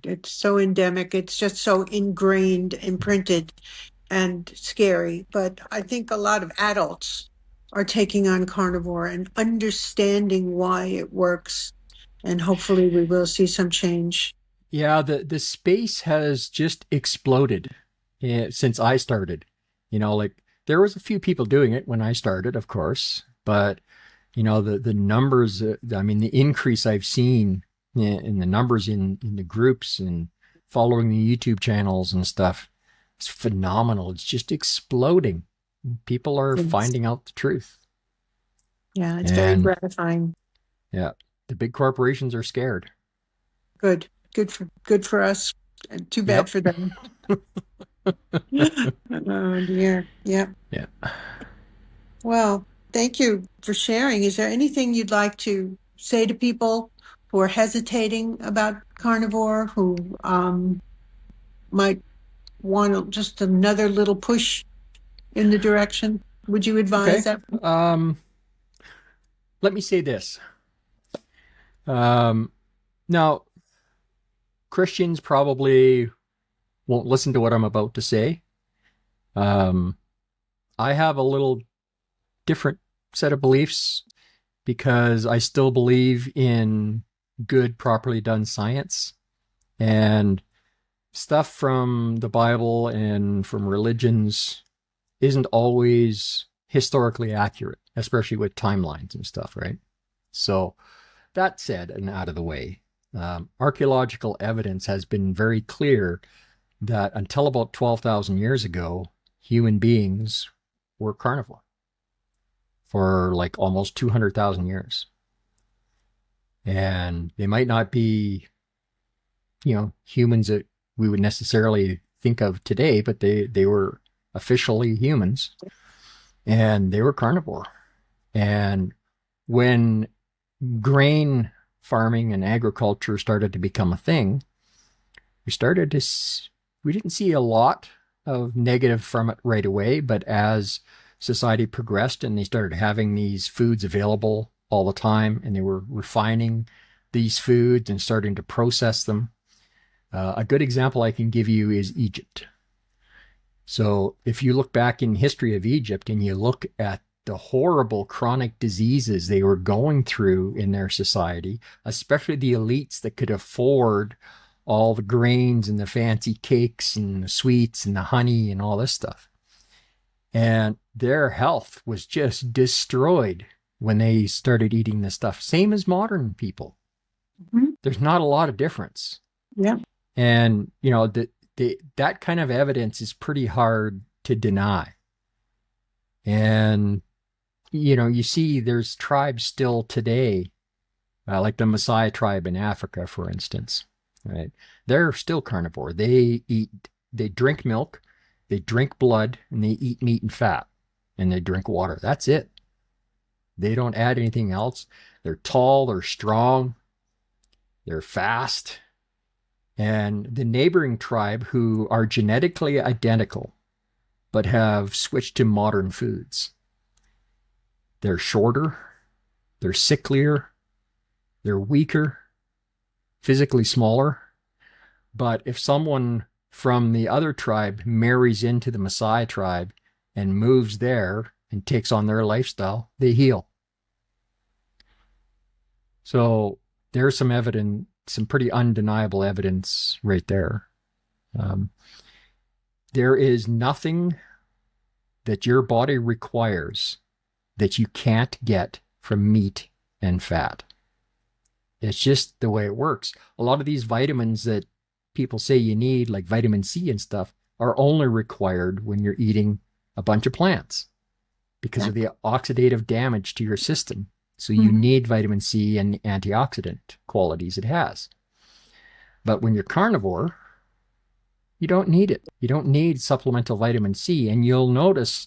It's so endemic. It's just so ingrained, imprinted, and scary. But I think a lot of adults are taking on carnivore and understanding why it works. And hopefully we will see some change. Yeah, the space has just exploded since I started. Like there was a few people doing it when I started, of course, but the numbers, I mean, the increase I've seen in the numbers in the groups and following the YouTube channels and stuff, it's phenomenal. It's just exploding. People are Yes. finding out the truth. Yeah, it's very And gratifying. yeah, the big corporations are scared. Good. Good for us. And too bad Yep. for them. Oh dear. Yeah. Yeah. Well, thank you for sharing. Is there anything you'd like to say to people who are hesitating about carnivore, who might want just another little push in the direction? Would you advise Okay. that? Um, Let me say this. Um, Now, Christians probably won't listen to what I'm about to say. Um, I have a little different set of beliefs because I still believe in good, properly done science, and stuff from the Bible and from religions isn't always historically accurate, especially with timelines and stuff, right? So that said, and out of the way, archaeological evidence has been very clear that until about 12,000 years ago, human beings were carnivore for like almost 200,000 years. And they might not be, humans that we would necessarily think of today, but they were officially humans, and they were carnivore. And when grain farming and agriculture started to become a thing, we didn't see a lot of negative from it right away, but as society progressed and they started having these foods available all the time, and they were refining these foods and starting to process them. A good example I can give you is Egypt. So if you look back in history of Egypt and you look at the horrible chronic diseases they were going through in their society, especially the elites that could afford all the grains and the fancy cakes and the sweets and the honey and all this stuff. And their health was just destroyed when they started eating this stuff. Same as modern people. Mm-hmm. There's not a lot of difference. Yeah. And, you know, that kind of evidence is pretty hard to deny. And, you know, you see there's tribes still today, like the Maasai tribe in Africa, for instance, right? They're still carnivore. They drink milk, they drink blood, and they eat meat and fat, and they drink water. That's it. They don't add anything else. They're tall, they're strong, they're fast. And the neighboring tribe, who are genetically identical, but have switched to modern foods, they're shorter, they're sicklier, they're weaker, physically smaller. But if someone from the other tribe marries into the Maasai tribe and moves there and takes on their lifestyle, they heal. So there's some evidence, some pretty undeniable evidence right there. There is nothing that your body requires that you can't get from meat and fat. It's just the way it works. A lot of these vitamins that people say you need, like vitamin C and stuff, are only required when you're eating a bunch of plants because of the oxidative damage to your system. So you need vitamin C and antioxidant qualities it has. But when you're carnivore, you don't need it. You don't need supplemental vitamin C. And you'll notice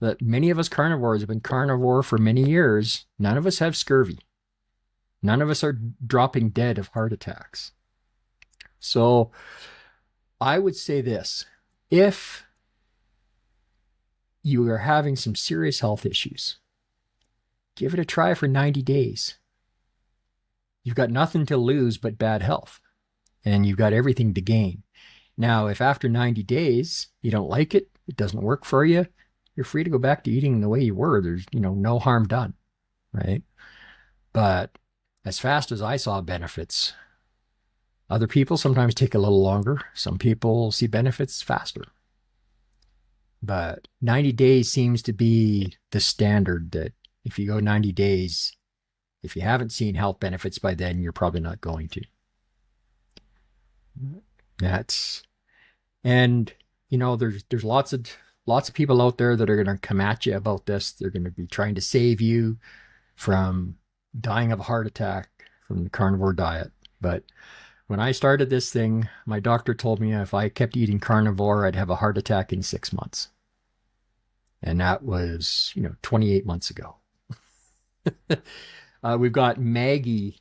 that many of us carnivores have been carnivore for many years. None of us have scurvy. None of us are dropping dead of heart attacks. So I would say this: if you are having some serious health issues, give it a try for 90 days. You've got nothing to lose but bad health, and you've got everything to gain. Now, if after 90 days you don't like it, it doesn't work for you, you're free to go back to eating the way you were. There's, no harm done, right? But as fast as I saw benefits, other people sometimes take a little longer. Some people see benefits faster. But 90 days seems to be the standard, that if you go 90 days, if you haven't seen health benefits by then, you're probably not going to. There's lots of people out there that are going to come at you about this. They're going to be trying to save you from dying of a heart attack from the carnivore diet. But when I started this thing, my doctor told me if I kept eating carnivore, I'd have a heart attack in 6 months. And that was, 28 months ago. We've got Maggie,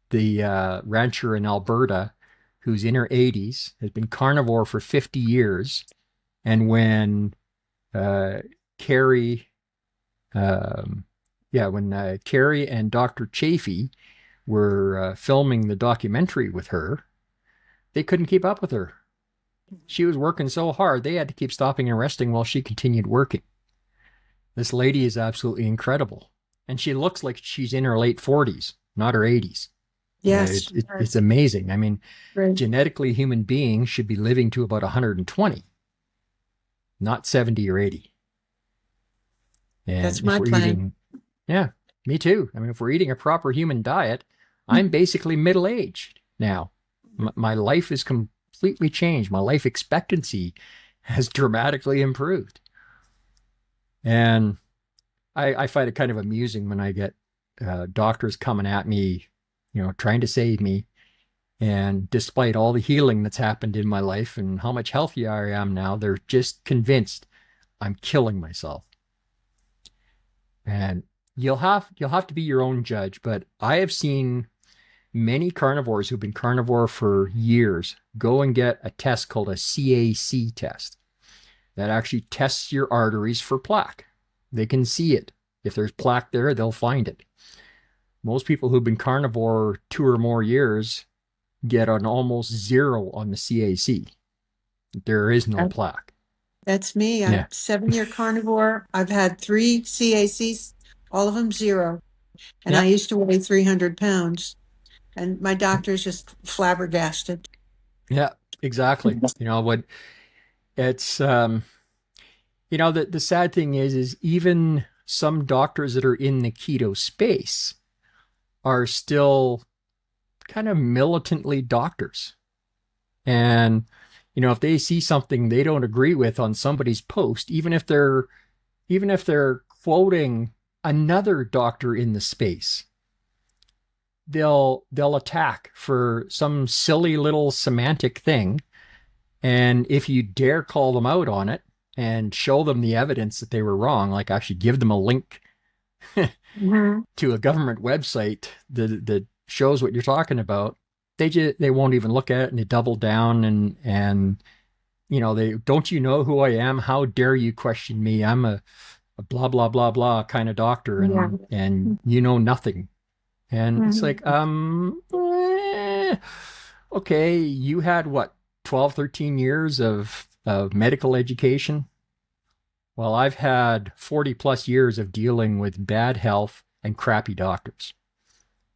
the rancher in Alberta, who's in her 80s, has been carnivore for 50 years. And when Carrie and Dr. Chafee were filming the documentary with her, they couldn't keep up with her. She was working so hard, they had to keep stopping and resting while she continued working. This lady is absolutely incredible. And she looks like she's in her late 40s, not her 80s. Yes. It's amazing. I mean, right. Genetically, human beings should be living to about 120, not 70 or 80. And that's my plan. Yeah, me too. I mean, if we're eating a proper human diet, I'm basically middle-aged now. My life has completely changed. My life expectancy has dramatically improved. And I find it kind of amusing when I get doctors coming at me, trying to save me. And despite all the healing that's happened in my life and how much healthier I am now, they're just convinced I'm killing myself. And you'll have to be your own judge. But I have seen many carnivores who've been carnivore for years go and get a test called a CAC test that actually tests your arteries for plaque. They can see it If there's plaque there, they'll find it. Most people who've been carnivore 2 or more years get an almost 0 on the CAC. There is no plaque. That's me. I'm 7-year carnivore. I've had 3 CACs, all of them 0. And I used to weigh 300 pounds. And my doctor's just flabbergasted. Yeah, exactly. What it's, the sad thing is even some doctors that are in the keto space are still kind of militantly doctors. And, if they see something they don't agree with on somebody's post, even if they're quoting another doctor in the space, they'll attack for some silly little semantic thing. And if you dare call them out on it and show them the evidence that they were wrong, like actually give them a link to a government website that shows what you're talking about, they won't even look at it, and they double down and they, don't you know who I am? How dare you question me? I'm a blah blah blah blah kind of doctor, and you know nothing. And it's like, okay, you had what, 12, 13 years of medical education? Well, I've had 40 plus years of dealing with bad health and crappy doctors.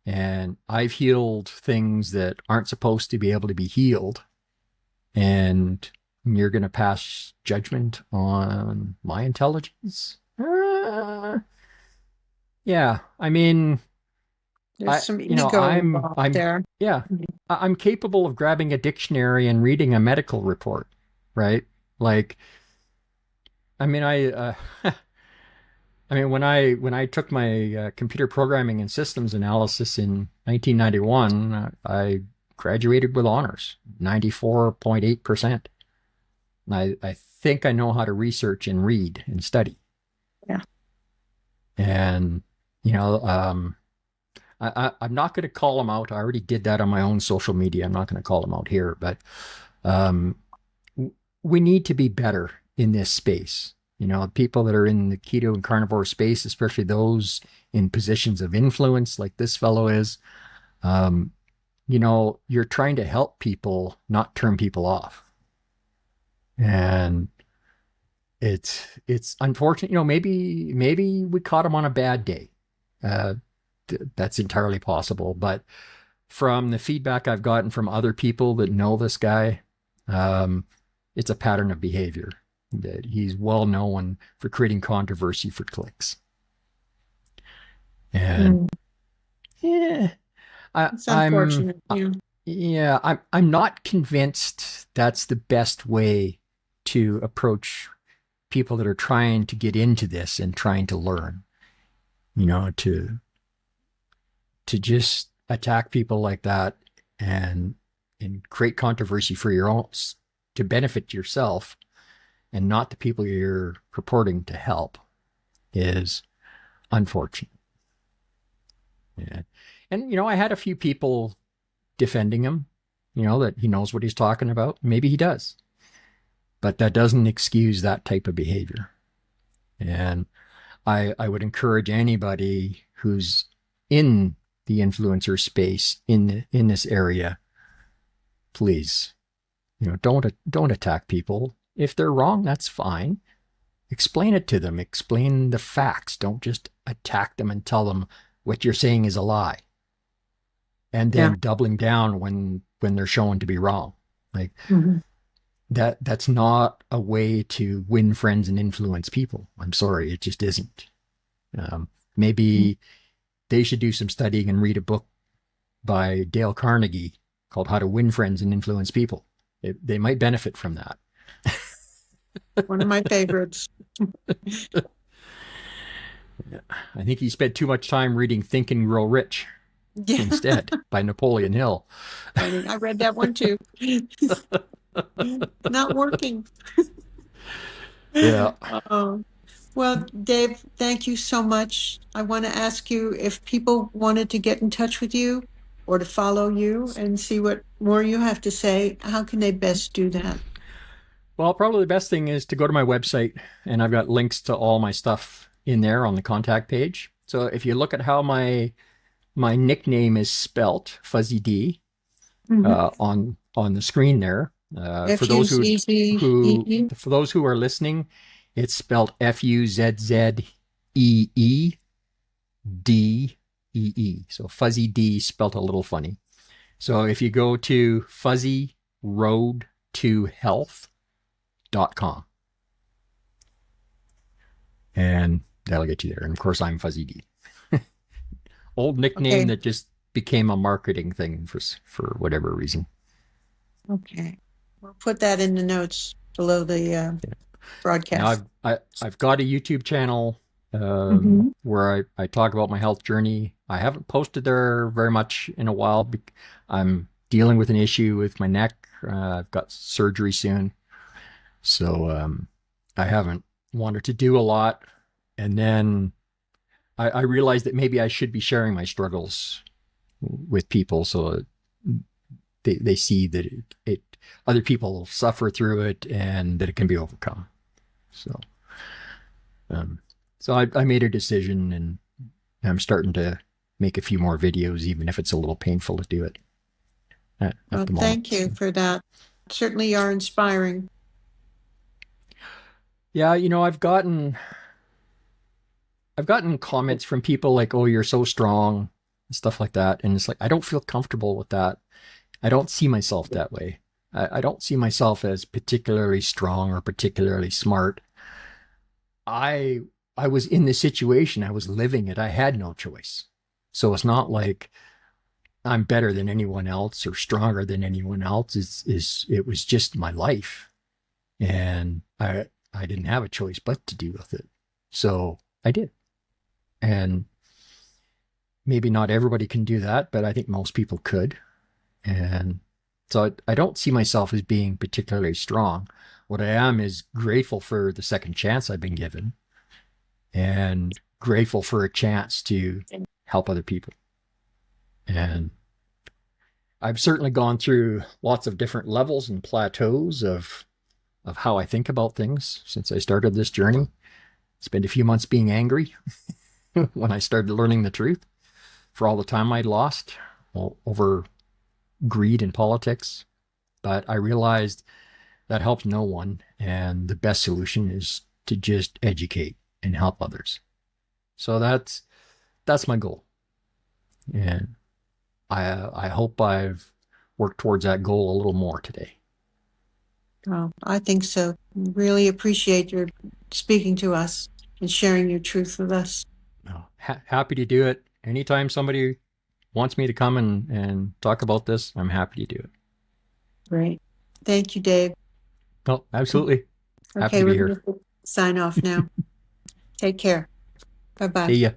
And I've healed things that aren't supposed to be able to be healed. And you're going to pass judgment on my intelligence? Yeah, I mean, there's some ego involved there. Yeah, I'm capable of grabbing a dictionary and reading a medical report, right? Like, I mean, when I took my computer programming and systems analysis in 1991, I graduated with honors, 94.8%. I think I know how to research and read and study. Yeah. And, I'm not going to call them out. I already did that on my own social media. I'm not going to call them out here, but we need to be better in this space. People that are in the keto and carnivore space, especially those in positions of influence like this fellow is, you're trying to help people, not turn people off. And it's unfortunate, maybe we caught him on a bad day. That's entirely possible. But from the feedback I've gotten from other people that know this guy, it's a pattern of behavior. That he's well known for creating controversy for clicks. And it's unfortunate. I'm not convinced that's the best way to approach people that are trying to get into this and trying to learn. To just attack people like that and create controversy for your own, to benefit yourself and not the people you're purporting to help, is unfortunate. Yeah. And, I had a few people defending him, that he knows what he's talking about. Maybe he does. But that doesn't excuse that type of behavior. And I would encourage anybody who's in the influencer space in this area, please, don't attack people. If they're wrong, that's fine. Explain it to them. Explain the facts. Don't just attack them and tell them what you're saying is a lie. And then doubling down when they're shown to be wrong. Like that's not a way to win friends and influence people. I'm sorry, it just isn't. Maybe they should do some studying and read a book by Dale Carnegie called How to Win Friends and Influence People. They might benefit from that. One of my favorites. I think he spent too much time reading Think and Grow Rich instead by Napoleon Hill. I read that one too. Not working. Yeah. Well, Dave, thank you so much. I want to ask you if people wanted to get in touch with you or to follow you and see what more you have to say, how can they best do that? Well, probably the best thing is to go to my website, and I've got links to all my stuff in there on the contact page. So if you look at how my nickname is spelt, Fuzzy D, on the screen there. For those F-U-Z-Z-E-E. for those who are listening, it's spelled F-U-Z-Z-E-E-D-E-E. So Fuzzy D spelt a little funny. So if you go to fuzzyroadtohealth.com, and that'll get you there. And of course, I'm Fuzzy D. Old nickname that just became a marketing thing for whatever reason. Okay. We'll put that in the notes below the broadcast. Now I've got a YouTube channel where I talk about my health journey. I haven't posted there very much in a while. I'm dealing with an issue with my neck. I've got surgery soon. So I haven't wanted to do a lot. And then I realized that maybe I should be sharing my struggles with people so they see that other people suffer through it and that it can be overcome. So I made a decision, and I'm starting to make a few more videos, even if it's a little painful to do it. Well, thank you for that. Certainly you are inspiring. Yeah, I've gotten comments from people like, "Oh, you're so strong," and stuff like that. And it's like, I don't feel comfortable with that. I don't see myself that way. I don't see myself as particularly strong or particularly smart. I was in this situation. I was living it. I had no choice. So it's not like I'm better than anyone else or stronger than anyone else. It was just my life. And I didn't have a choice but to deal with it. So I did. And maybe not everybody can do that, but I think most people could. And so I don't see myself as being particularly strong. What I am is grateful for the second chance I've been given, and grateful for a chance to help other people. And I've certainly gone through lots of different levels and plateaus of how I think about things since I started this journey. Spent a few months being angry when I started learning the truth for all the time I'd lost over greed and politics. But I realized that helped no one. And the best solution is to just educate and help others. So that's my goal. And I hope I've worked towards that goal a little more today. Oh, I think so. Really appreciate your speaking to us and sharing your truth with us. Happy to do it. Anytime somebody wants me to come and talk about this, I'm happy to do it. Great. Thank you, Dave. Oh, absolutely. Okay, Happy to be here. Sign off now. Take care. Bye-bye. See ya.